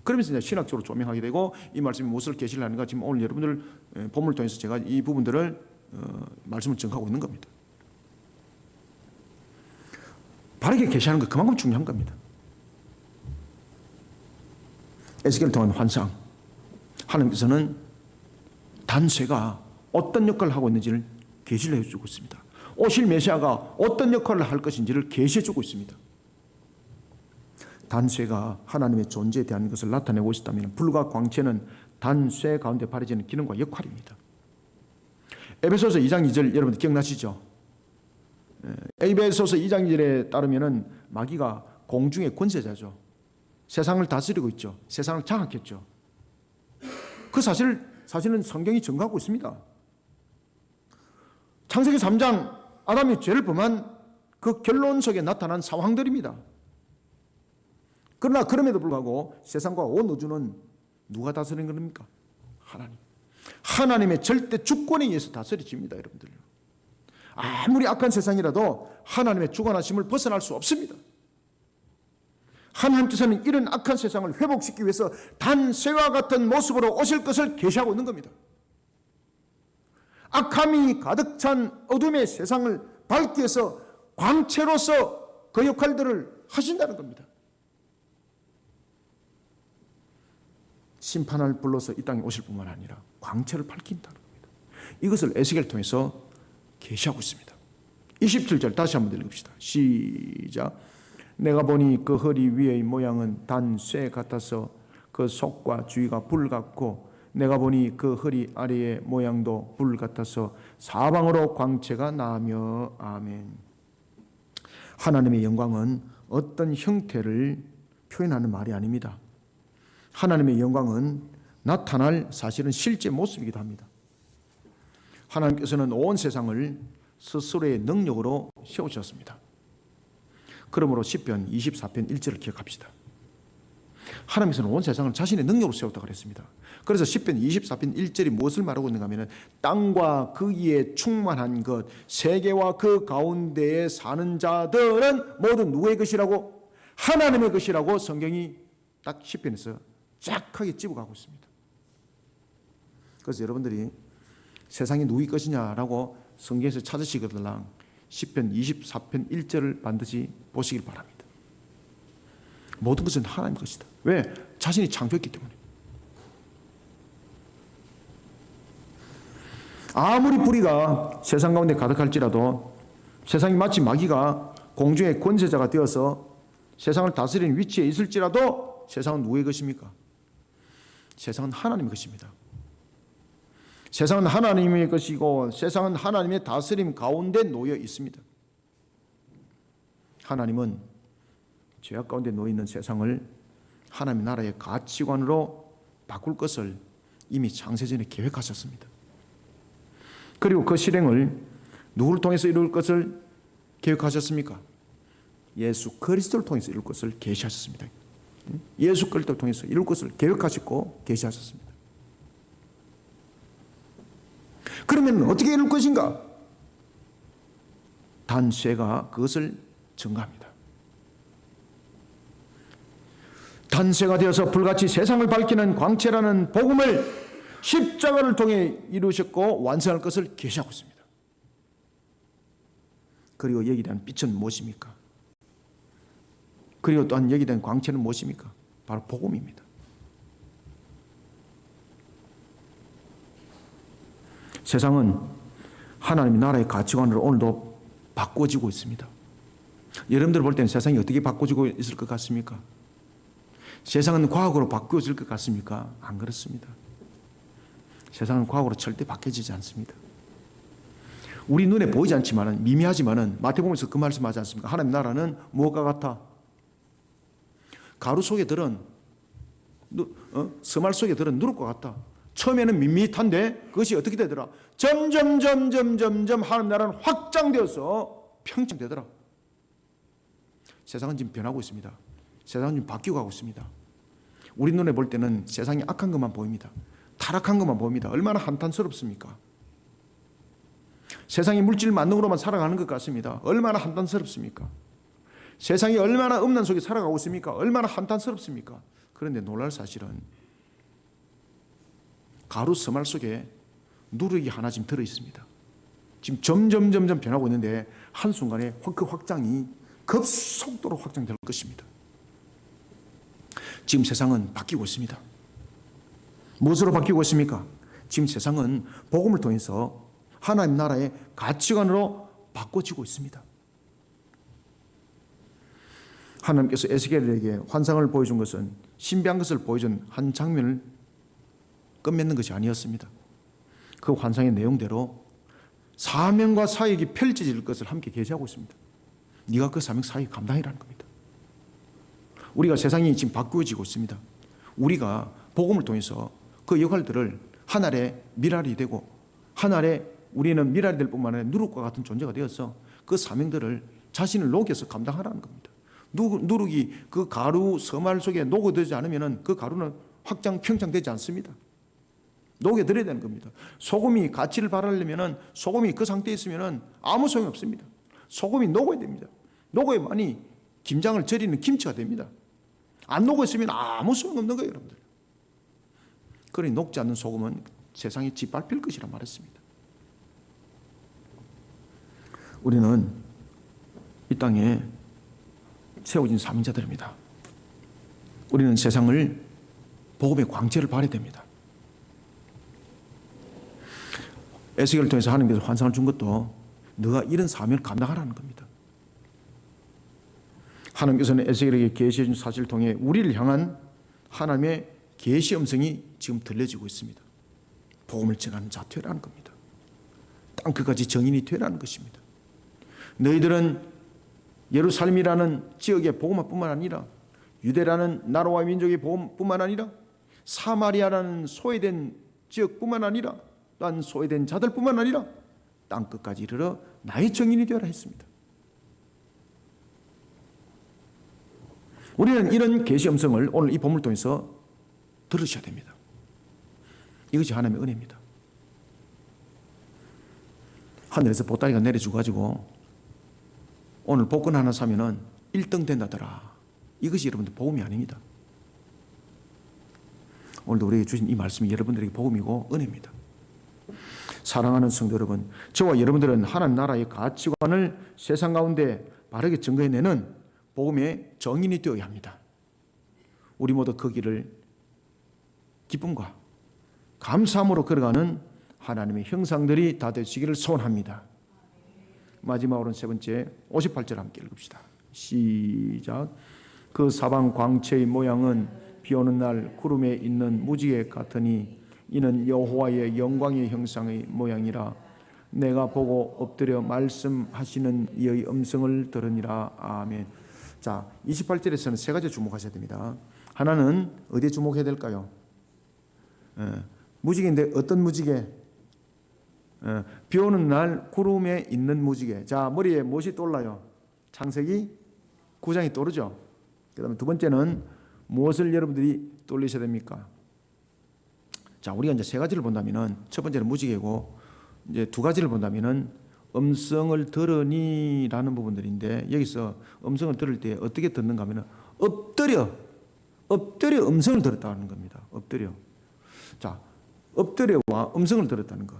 그러면서 이제 신학적으로 조명하게 되고, 이 말씀이 무엇을 계시를 하는가, 지금 오늘 여러분들 본문을 통해서 제가 이 부분들을 말씀을 증거하고 있는 겁니다. 바르게 계시하는 것 그만큼 중요한 겁니다. 에스겔을 통한 환상, 하나님께서는 단쇠가 어떤 역할을 하고 있는지를 계시를 해주고 있습니다. 오실 메시아가 어떤 역할을 할 것인지를 계시해주고 있습니다. 단쇠가 하나님의 존재에 대한 것을 나타내고 있다면 불과 광채는 단쇠 가운데 발휘되는 기능과 역할입니다. 에베소서 2장 2절 여러분 기억나시죠? 에베소서 2장 2절에 따르면 마귀가 공중의 권세자죠. 세상을 다스리고 있죠. 세상을 장악했죠. 그 사실을 사실은 성경이 증거하고 있습니다. 창세기 3장 아담이 죄를 범한 그 결론 속에 나타난 상황들입니다. 그러나 그럼에도 불구하고 세상과 온 우주는 누가 다스리는 겁니까? 하나님. 하나님의 절대 주권에 의해서 다스려집니다, 여러분들. 아무리 악한 세상이라도 하나님의 주관하심을 벗어날 수 없습니다. 하나님께서는 이런 악한 세상을 회복시키기 위해서 단 쇠와 같은 모습으로 오실 것을 계시하고 있는 겁니다. 악함이 가득 찬 어둠의 세상을 밝기 위해서 광채로서 그 역할들을 하신다는 겁니다. 심판을 불러서 이 땅에 오실 뿐만 아니라 광채를 밝힌다는 겁니다. 이것을 에스겔을 통해서 계시하고 있습니다. 27절 다시 한번 읽읍시다. 시작. 내가 보니 그 허리 위의 모양은 단 쇠 같아서 그 속과 주위가 불 같고 내가 보니 그 허리 아래의 모양도 불 같아서 사방으로 광채가 나며. 아멘. 하나님의 영광은 어떤 형태를 표현하는 말이 아닙니다. 하나님의 영광은 나타날 사실은 실제 모습이기도 합니다. 하나님께서는 온 세상을 스스로의 능력으로 세우셨습니다. 그러므로 시편 24편 1절을 기억합시다. 하나님께서는 온 세상을 자신의 능력으로 세웠다고 그랬습니다. 그래서 시편 24편 1절이 무엇을 말하고 있는가 하면 땅과 거기에 충만한 것, 세계와 그 가운데에 사는 자들은 모두 누구의 것이라고? 하나님의 것이라고 성경이 딱 시편에서 쫙하게 집어가고 있습니다. 그래서 여러분들이 세상이 누구의 것이냐라고 성경에서 찾으시거들랑 시편 24편 1절을 반드시 보시길 바랍니다. 모든 것은 하나님의 것이다. 왜? 자신이 창조했기 때문에. 아무리 불의가 세상 가운데 가득할지라도 세상이 마치 마귀가 공중의 권세자가 되어서 세상을 다스리는 위치에 있을지라도 세상은 누구의 것입니까? 세상은 하나님의 것입니다. 세상은 하나님의 것이고 세상은 하나님의 다스림 가운데 놓여 있습니다. 하나님은 죄악 가운데 놓여 있는 세상을 하나님의 나라의 가치관으로 바꿀 것을 이미 창세전에 계획하셨습니다. 그리고 그 실행을 누구를 통해서 이룰 것을 계획하셨습니까? 예수 그리스도를 통해서 이룰 것을 계시하셨습니다. 예수 그리스도를 통해서 이룰 것을 계획하셨고 계시하셨습니다. 그러면 어떻게 이룰 것인가? 단쇠가 그것을 증가합니다. 단쇠가 되어서 불같이 세상을 밝히는 광채라는 복음을 십자가를 통해 이루셨고 완성할 것을 계시하고 있습니다. 그리고 여기에 대한 빛은 무엇입니까? 그리고 또한 여기에 대한 광채는 무엇입니까? 바로 복음입니다. 세상은 하나님의 나라의 가치관으로 오늘도 바꿔지고 있습니다. 여러분들 볼 때는 세상이 어떻게 바꿔지고 있을 것 같습니까? 세상은 과학으로 바뀌어질 것 같습니까? 안 그렇습니다. 세상은 과학으로 절대 바뀌어지지 않습니다. 우리 눈에 보이지 않지만 미미하지만 마태복음에서 그 말씀하지 않습니까? 하나님 나라는 무엇과 같아? 가루 속에 들은 서말 속에 들은 누룩과 같다. 처음에는 밋밋한데 그것이 어떻게 되더라? 점점 하나님 나라는 확장되어서 평정되더라. 세상은 지금 변하고 있습니다. 세상은 지금 바뀌고 가고 있습니다. 우리 눈에 볼 때는 세상이 악한 것만 보입니다. 타락한 것만 보입니다. 얼마나 한탄스럽습니까? 세상이 물질 만능으로만 살아가는 것 같습니다. 얼마나 한탄스럽습니까? 세상이 얼마나 음란 속에 살아가고 있습니까? 얼마나 한탄스럽습니까? 그런데 놀랄 사실은 가루 서말 속에 누룩이 하나 지금 들어 있습니다. 지금 점점 변하고 있는데 한순간에 그 확장이 급속도로 확장될 것입니다. 지금 세상은 바뀌고 있습니다. 무엇으로 바뀌고 있습니까? 지금 세상은 복음을 통해서 하나님 나라의 가치관으로 바꿔지고 있습니다. 하나님께서 에스겔에게 환상을 보여준 것은 신비한 것을 보여준 한 장면을 끝맺는 것이 아니었습니다. 그 환상의 내용대로 사명과 사역이 펼쳐질 것을 함께 계시하고 있습니다. 네가 그 사명 사역 감당이라는 겁니다. 우리가 세상이 지금 바꾸어지고 있습니다. 우리가 복음을 통해서 그 역할들을 하늘의 미랄이 되고 하늘의 우리는 미랄이 될 뿐만 아니라 누룩과 같은 존재가 되어서 그 사명들을 자신을 녹여서 감당하라는 겁니다. 누룩이 그 가루 서말 속에 녹아들지 않으면 그 가루는 확장 평창되지 않습니다. 녹여들어야 되는 겁니다. 소금이 가치를 발하려면 소금이 그 상태에 있으면 아무 소용이 없습니다. 소금이 녹아야 됩니다. 녹아야만이 김장을 절이는 김치가 됩니다. 안 녹았으면 아무 소용없는 거예요, 여러분들. 그러니 녹지 않는 소금은 세상에 짓밟힐 것이라 말했습니다. 우리는 이 땅에 세워진 사명자들입니다. 우리는 세상을 복음의 광채를 발해야 됩니다. 에스겔을 통해서 하나님께서 환상을 준 것도 너가 이런 사명을 감당하라는 겁니다. 하나님께서는 에스겔에게 계시해 준 사실을 통해 우리를 향한 하나님의 계시 음성이 지금 들려지고 있습니다. 복음을 전하는 자 되라는 겁니다. 땅 끝까지 정인이 되라는 것입니다. 너희들은 예루살렘이라는 지역의 복음뿐만 아니라 유대라는 나라와 민족의 복음뿐만 아니라 사마리아라는 소외된 지역뿐만 아니라 또한 소외된 자들뿐만 아니라 땅 끝까지 이르러 나의 정인이 되어라 했습니다. 우리는 이런 계시 음성을 오늘 이 본문을 통해서 들으셔야 됩니다. 이것이 하나님의 은혜입니다. 하늘에서 보따리가 내려주고 가지고 오늘 복권 하나 사면은 1등 된다더라. 이것이 여러분들 복음이 아닙니다. 오늘도 우리에게 주신 이 말씀이 여러분들에게 복음이고 은혜입니다. 사랑하는 성도 여러분, 저와 여러분들은 하나님 나라의 가치관을 세상 가운데 바르게 증거해내는 복음의 정인이 되어야 합니다. 우리 모두 그 길을 기쁨과 감사함으로 걸어가는 하나님의 형상들이 다 되시기를 소원합니다. 마지막으로는 세 번째 58절 함께 읽읍시다. 시작. 그 사방 광채의 모양은 비오는 날 구름에 있는 무지개 같으니 이는 여호와의 영광의 형상의 모양이라. 내가 보고 엎드려 말씀하시는 이의 음성을 들으니라. 아멘. 자, 28절에서는 세 가지 주목하셔야 됩니다. 하나는 어디에 주목해야 될까요? 무지개인데 어떤 무지개? 비 오는 날 구름에 있는 무지개. 자, 머리에 무엇이 떠올라요? 창세기 9장이 떠오르죠. 그 다음에 두 번째는 무엇을 여러분들이 떠올리셔야 됩니까? 자, 우리가 이제 세 가지를 본다면은 첫 번째는 무지개고 이제 두 가지를 본다면은 음성을 들으니라는 부분들인데 여기서 음성을 들을 때 어떻게 듣는가 하면은 엎드려 음성을 들었다는 겁니다. 엎드려. 자, 엎드려와 음성을 들었다는 것.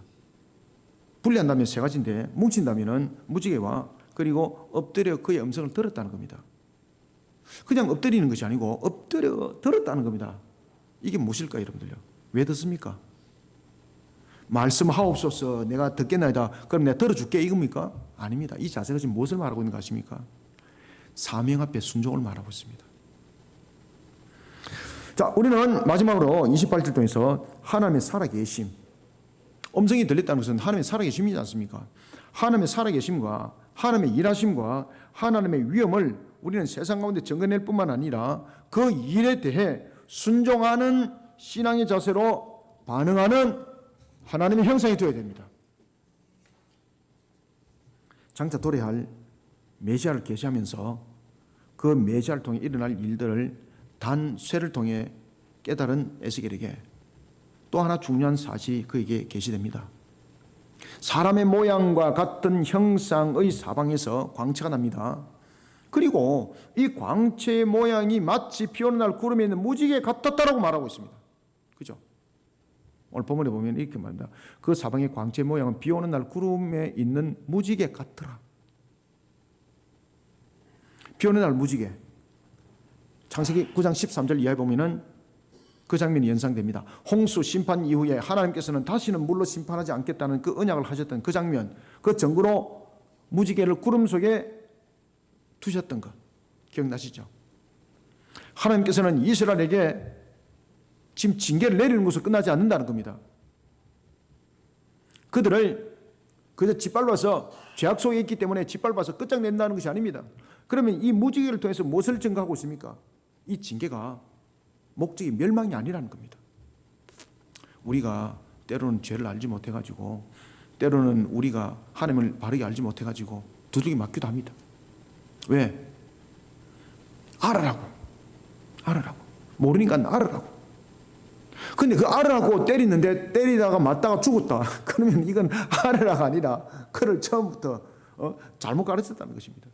분리한다면 세 가지인데 뭉친다면은 무지개와 그리고 엎드려 그의 음성을 들었다는 겁니다. 그냥 엎드리는 것이 아니고 엎드려 들었다는 겁니다. 이게 무엇일까요, 여러분들요? 왜 듣습니까? 말씀하옵소서, 내가 듣겠나이다. 그럼 내가 들어줄게, 이겁니까? 아닙니다. 이 자세가 지금 무엇을 말하고 있는 것 아십니까? 사명 앞에 순종을 말하고 있습니다. 자, 우리는 마지막으로 28절 통해서 하나님의 살아계심, 음성이 들렸다는 것은 하나님의 살아계심이지 않습니까? 하나님의 살아계심과 하나님의 일하심과 하나님의 위엄을 우리는 세상 가운데 증거낼 뿐만 아니라 그 일에 대해 순종하는 신앙의 자세로 반응하는 하나님의 형상이 되어야 됩니다. 장차 도래할 메시아를 계시하면서 그 메시아를 통해 일어날 일들을 단쇠를 통해 깨달은 에스겔에게 또 하나 중요한 사실이 그에게 계시됩니다. 사람의 모양과 같은 형상의 사방에서 광채가 납니다. 그리고 이 광채의 모양이 마치 비 오는 날 구름에 있는 무지개 같았다라고 말하고 있습니다. 그죠? 오늘 본문에 보면 이렇게 말합니다. 그 사방의 광채 모양은 비 오는 날 구름에 있는 무지개 같더라. 비 오는 날 무지개. 창세기 9장 13절 이하에 보면은 그 장면이 연상됩니다. 홍수 심판 이후에 하나님께서는 다시는 물로 심판하지 않겠다는 그 언약을 하셨던 그 장면, 그 증거로 무지개를 구름 속에 두셨던 것 기억나시죠? 하나님께서는 이스라엘에게 지금 징계를 내리는 것으로 끝나지 않는다는 겁니다. 그들을 그저 짓밟아서 죄악 속에 있기 때문에 짓밟아서 끝장낸다는 것이 아닙니다. 그러면 이 무지개를 통해서 무엇을 증거하고 있습니까? 이 징계가 목적이 멸망이 아니라는 겁니다. 우리가 때로는 죄를 알지 못해가지고, 때로는 우리가 하나님을 바르게 알지 못해가지고 두들겨 맞기도 합니다. 왜? 알아라고. 모르니까 알아라고. 근데 그 알아라고 때리는데 때리다가 맞다가 죽었다. 그러면 이건 알아라가 아니라 그를 처음부터 잘못 가르쳤다는 것입니다.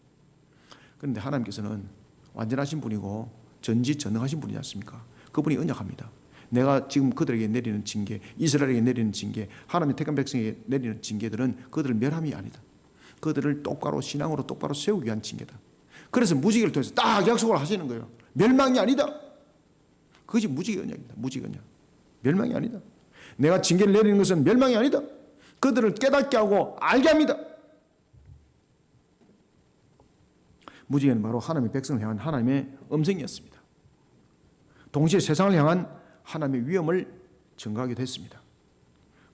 그런데 하나님께서는 완전하신 분이고 전지전능하신 분이지 않습니까? 그분이 언약합니다. 내가 지금 그들에게 내리는 징계, 이스라엘에게 내리는 징계, 하나님의 택한 백성에게 내리는 징계들은 그들을 멸함이 아니다. 그들을 똑바로 신앙으로 똑바로 세우기 위한 징계다. 그래서 무지개를 통해서 딱 약속을 하시는 거예요. 멸망이 아니다. 그것이 무지개 언약입니다. 무지개 언약. 멸망이 아니다. 내가 징계를 내리는 것은 멸망이 아니다. 그들을 깨닫게 하고 알게 합니다. 무지개는 바로 하나님의 백성을 향한 하나님의 음성이었습니다. 동시에 세상을 향한 하나님의 위험을 증가하기도 했습니다.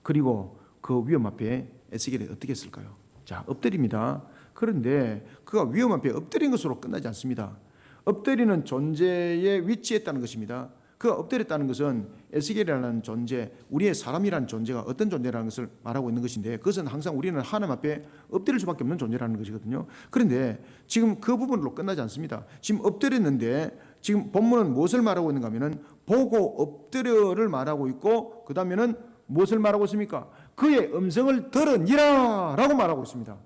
그리고 그 위험 앞에 에스겔이 어떻게 했을까요? 자, 엎드립니다. 그런데 그가 위험 앞에 엎드린 것으로 끝나지 않습니다. 엎드리는 존재에 위치했다는 것입니다. 그가 엎드렸다는 것은 에스겔이라는 존재, 우리의 사람이라는 존재가 어떤 존재라는 것을 말하고 있는 것인데, 그것은 항상 우리는 하나님 앞에 엎드릴 수밖에 없는 존재라는 것이거든요. 그런데 지금 그 부분으로 끝나지 않습니다. 지금 엎드렸는데 지금 본문은 무엇을 말하고 있는가 하면은 보고 엎드려를 말하고 있고, 그 다음에는 무엇을 말하고 있습니까? 그의 음성을 들으니라 라고 말하고 있습니다.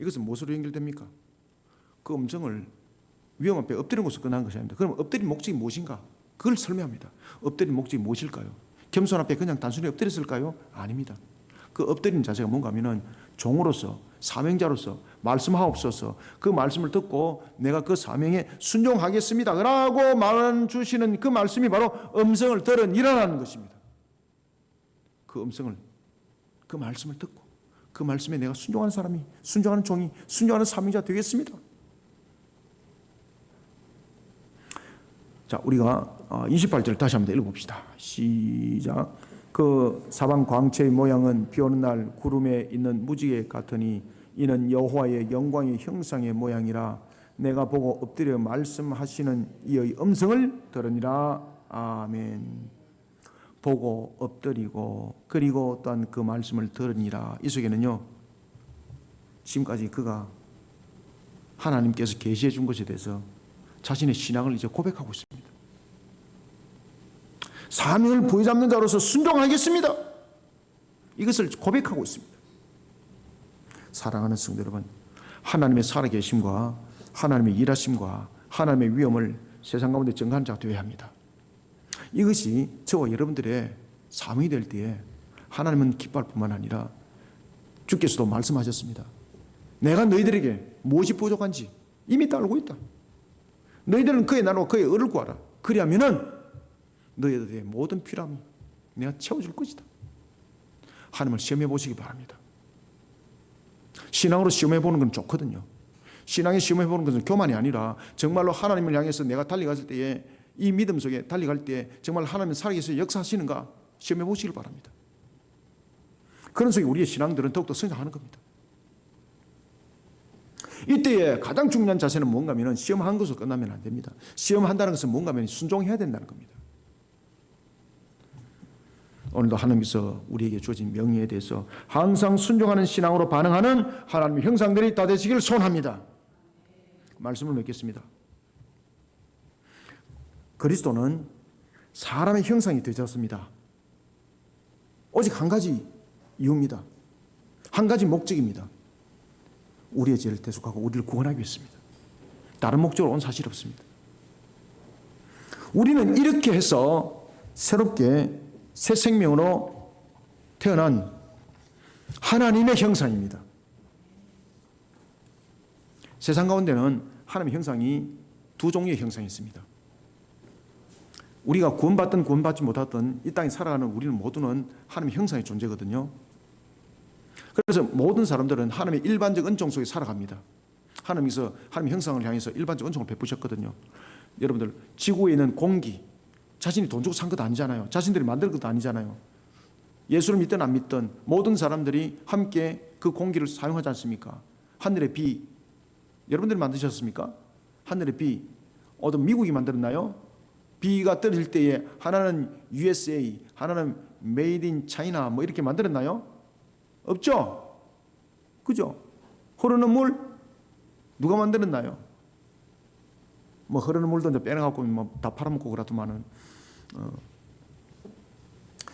이것은 무엇으로 연결됩니까? 그 음성을 위험 앞에 엎드린 것으로 끝난 것이 아닙니다. 그럼 엎드린 목적이 무엇인가? 그걸 설명합니다. 엎드린 목적이 무엇일까요? 겸손 앞에 그냥 단순히 엎드렸을까요? 아닙니다. 그 엎드린 자세가 뭔가 하면은 종으로서, 사명자로서 말씀하옵소서, 그 말씀을 듣고 내가 그 사명에 순종하겠습니다 라고 말 주시는 그 말씀이 바로 음성을 들으니라는 것입니다. 그 음성을, 그 말씀을 듣고 그 말씀에 내가 순종하는 사람이, 순종하는 종이, 순종하는 사명자 되겠습니다. 자, 우리가 28절을 다시 한번 읽어봅시다. 시작. 그 사방 광채의 모양은 비 오는 날 구름에 있는 무지개 같으니 이는 여호와의 영광의 형상의 모양이라. 내가 보고 엎드려 말씀하시는 이의 음성을 들으니라. 아멘. 보고 엎드리고 그리고 또한 그 말씀을 들으니라. 이 속에는요, 지금까지 그가 하나님께서 계시해 준 것에 대해서 자신의 신앙을 이제 고백하고 있습니다. 사명을 부여잡는 자로서 순종하겠습니다. 이것을 고백하고 있습니다. 사랑하는 성도 여러분, 하나님의 살아계심과 하나님의 일하심과 하나님의 위엄을 세상 가운데 증거하는 자가 되어야 합니다. 이것이 저와 여러분들의 사명이 될 때에 하나님은 기뻐할 뿐만 아니라 주께서도 말씀하셨습니다. 내가 너희들에게 무엇이 부족한지 이미 다 알고 있다. 너희들은 그의 나라와 그의 의를 구하라. 그리하면은 너희들의 모든 필요함이 내가 채워줄 것이다. 하나님을 시험해 보시기 바랍니다. 신앙으로 시험해 보는 건 좋거든요. 신앙에 시험해 보는 것은 교만이 아니라 정말로 하나님을 향해서 내가 달려갔을 때에, 이 믿음 속에 달려갈 때 정말 하나님 살아계셔서 역사하시는가 시험해 보시길 바랍니다. 그런 속에 우리의 신앙들은 더욱더 성장하는 겁니다. 이때에 가장 중요한 자세는 뭔가 하면 시험한 것으로 끝나면 안 됩니다. 시험한다는 것은 뭔가 하면 순종해야 된다는 겁니다. 오늘도 하나님께서 우리에게 주어진 명예에 대해서 항상 순종하는 신앙으로 반응하는 하나님의 형상들이 다 되시기를 소원합니다. 말씀을 맺겠습니다. 그리스도는 사람의 형상이 되셨습니다. 오직 한 가지 이유입니다. 한 가지 목적입니다. 우리의 죄를 대속하고 우리를 구원하기 위해서입니다. 다른 목적으로 온 사실이 없습니다. 우리는 이렇게 해서 새롭게 새 생명으로 태어난 하나님의 형상입니다. 세상 가운데는 하나님의 형상이 두 종류의 형상이 있습니다. 우리가 구원받든 구원받지 못하든 이 땅에 살아가는 우리는 모두는 하나님의 형상의 존재거든요. 그래서 모든 사람들은 하나님의 일반적 은총 속에 살아갑니다. 하나님께서 하나님의 형상을 향해서 일반적 은총을 베푸셨거든요. 여러분들, 지구에 있는 공기, 자신이 돈 주고 산 것도 아니잖아요. 자신들이 만든 것도 아니잖아요. 예수를 믿든 안 믿든 모든 사람들이 함께 그 공기를 사용하지 않습니까? 하늘의 비, 여러분들이 만드셨습니까? 하늘의 비, 어떤 미국이 만들었나요? 비가 떨어질 때에 하나는 USA, 하나는 메이드 인 차이나 뭐 이렇게 만들었나요? 없죠? 그죠? 흐르는 물 누가 만들었나요? 뭐 흐르는 물도 이제 빼내갖고 뭐 다 팔아먹고 그렇더만은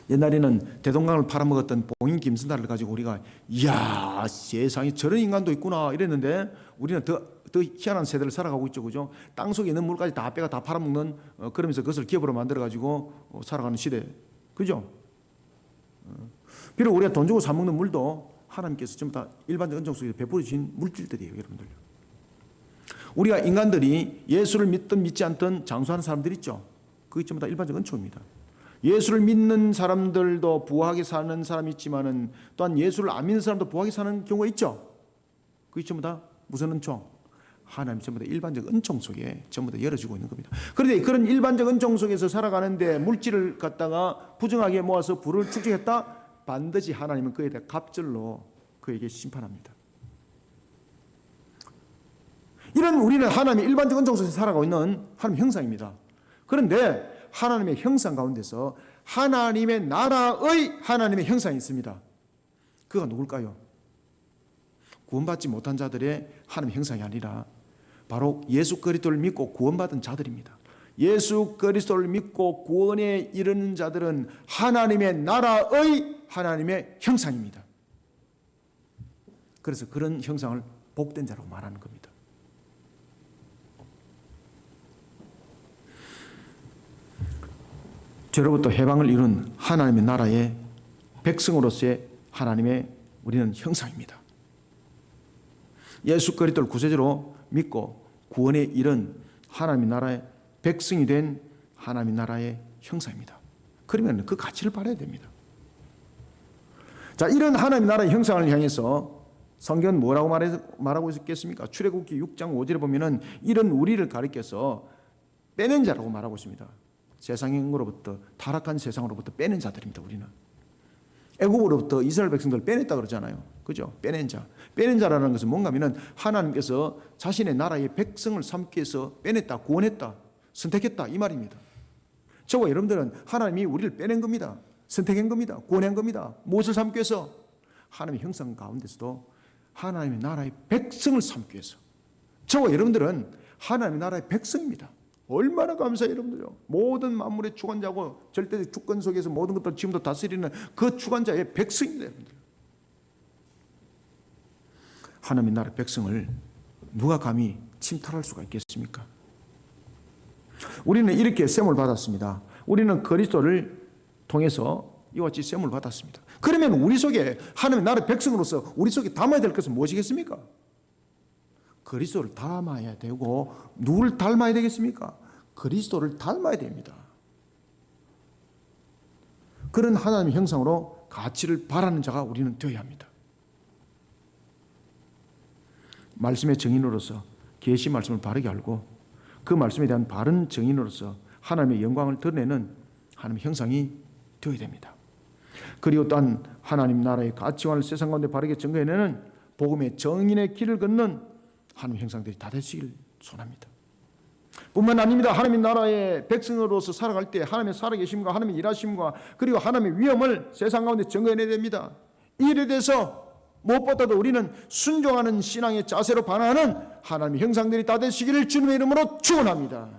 옛날에는 대동강을 팔아먹었던 봉인 김선달을 가지고 우리가 이야 세상에 저런 인간도 있구나 이랬는데 우리는 더 희한한 세대를 살아가고 있죠. 그죠? 땅속에 있는 물까지 다 빼가 다 팔아먹는 그러면서 그것을 기업으로 만들어가지고 살아가는 시대. 그죠? 비록 우리가 돈 주고 사먹는 물도 하나님께서 전부 다 일반적 은총 속에서 베풀어 주신 물질들이에요. 여러분들. 우리가 인간들이 예수를 믿든 믿지 않든 장수하는 사람들 있죠. 그게 전부 다 일반적 은총입니다. 예수를 믿는 사람들도 부하게 사는 사람이 있지만은 또한 예수를 안 믿는 사람도 부하게 사는 경우가 있죠. 그게 전부 다 무슨 은총? 하나님 전부 다 일반적 은총 속에 전부 다 열어주고 있는 겁니다. 그런데 그런 일반적 은총 속에서 살아가는데 물질을 갖다가 부정하게 모아서 부를 축적했다? 반드시 하나님은 그에 대해 갑절로 그에게 심판합니다. 이런 우리는 하나님의 일반적 은총 속에서 살아가고 있는 하나님의 형상입니다. 그런데 하나님의 형상 가운데서 하나님의 나라의 하나님의 형상이 있습니다. 그가 누굴까요? 구원받지 못한 자들의 하나님의 형상이 아니라 바로 예수 그리스도를 믿고 구원받은 자들입니다. 예수 그리스도를 믿고 구원에 이르는 자들은 하나님의 나라의 하나님의 형상입니다. 그래서 그런 형상을 복된 자라고 말하는 겁니다. 죄로부터 해방을 이룬 하나님의 나라의 백성으로서의 하나님의 우리는 형상입니다. 예수 그리스도를 구세주로 믿고 구원에 이른 하나님의 나라의 백성이 된 하나님의 나라의 형상입니다. 그러면 그 가치를 발휘해야 됩니다. 자, 이런 하나님의 나라의 형상을 향해서 성경은 뭐라고 말하고 있겠습니까? 출애굽기 6장 5절에 보면은 이런 우리를 가리켜서 빼낸 자라고 말하고 있습니다. 세상으로부터 타락한 세상으로부터 빼낸 자들입니다. 우리는 애국으로부터 이스라엘 백성들을 빼냈다 그러잖아요. 그죠? 빼낸 자. 빼낸 자라는 것은 뭔가 하면 하나님께서 자신의 나라의 백성을 삼기 위해서 빼냈다, 구원했다, 선택했다 이 말입니다. 저와 여러분들은 하나님이 우리를 빼낸 겁니다. 선택한 겁니다. 구원한 겁니다. 무엇을 삼기 위해서? 하나님의 형상 가운데서도 하나님의 나라의 백성을 삼기 위해서. 저와 여러분들은 하나님의 나라의 백성입니다. 얼마나 감사해요, 여러분들요. 모든 만물의 주관자고 절대적 주권 속에서 모든 것들을 지금도 다스리는 그 주관자의 백성입니다, 여러분들. 하나님의 나라의 백성을 누가 감히 침탈할 수가 있겠습니까? 우리는 이렇게 셈을 받았습니다. 우리는 그리스도를 통해서 이와 같이 셈을 받았습니다. 그러면 우리 속에 하나님의 나라의 백성으로서 우리 속에 담아야 될 것은 무엇이겠습니까? 그리스도를 닮아야 되고 누구를 닮아야 되겠습니까? 그리스도를 닮아야 됩니다. 그런 하나님의 형상으로 가치를 바라는 자가 우리는 되어야 합니다. 말씀의 증인으로서 계시 말씀을 바르게 알고 그 말씀에 대한 바른 증인으로서 하나님의 영광을 드러내는 하나님의 형상이 되어야 됩니다. 그리고 또한 하나님 나라의 가치관을 세상 가운데 바르게 증거해내는 복음의 정인의 길을 걷는 하나님의 형상들이 다 되시길 소원합니다. 뿐만 아닙니다. 하나님의 나라의 백성으로서 살아갈 때 하나님의 살아계심과 하나님의 일하심과 그리고 하나님의 위엄을 세상 가운데 증거해내야 됩니다. 이에 대해서 무엇보다도 우리는 순종하는 신앙의 자세로 반하는 하나님의 형상들이 다 되시기를 주님의 이름으로 축원합니다.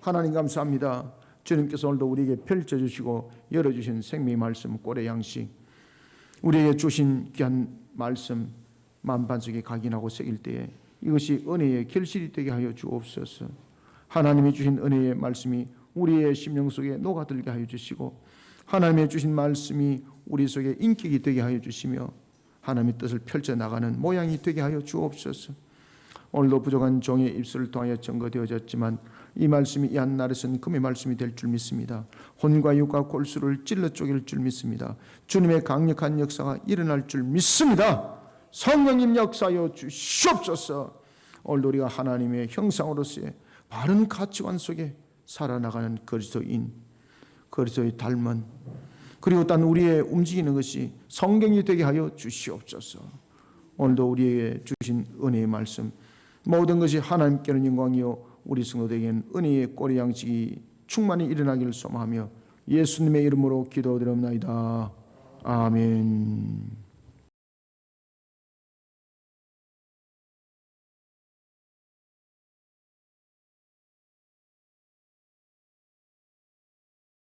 하나님 감사합니다. 주님께서 오늘도 우리에게 펼쳐주시고 열어주신 생명의 말씀 꼴의 양식 우리에게 주신 귀한 말씀 만반석에 각인하고 새길 때에 이것이 은혜의 결실이 되게 하여 주옵소서. 하나님이 주신 은혜의 말씀이 우리의 심령 속에 녹아들게 하여 주시고 하나님의 주신 말씀이 우리 속에 인격이 되게 하여 주시며 하나님의 뜻을 펼쳐나가는 모양이 되게 하여 주옵소서. 오늘도 부족한 종의 입술을 통하여 증거되어졌지만 이 말씀이 이 한날에서는 금의 말씀이 될 줄 믿습니다. 혼과 육과 골수를 찔러 쪼갤 줄 믿습니다. 주님의 강력한 역사가 일어날 줄 믿습니다. 성령님 역사하여 주시옵소서. 오늘도 우리가 하나님의 형상으로서의 바른 가치관 속에 살아나가는 그리스도인, 그리스도의 닮은 그리고 단 우리의 움직이는 것이 성경이 되게 하여 주시옵소서. 오늘도 우리에게 주신 은혜의 말씀 모든 것이 하나님께는 영광이요 우리 성도들에게는 은혜의 꼬리 양식이 충만히 일어나기를 소망하며 예수님의 이름으로 기도드립니다. 아멘.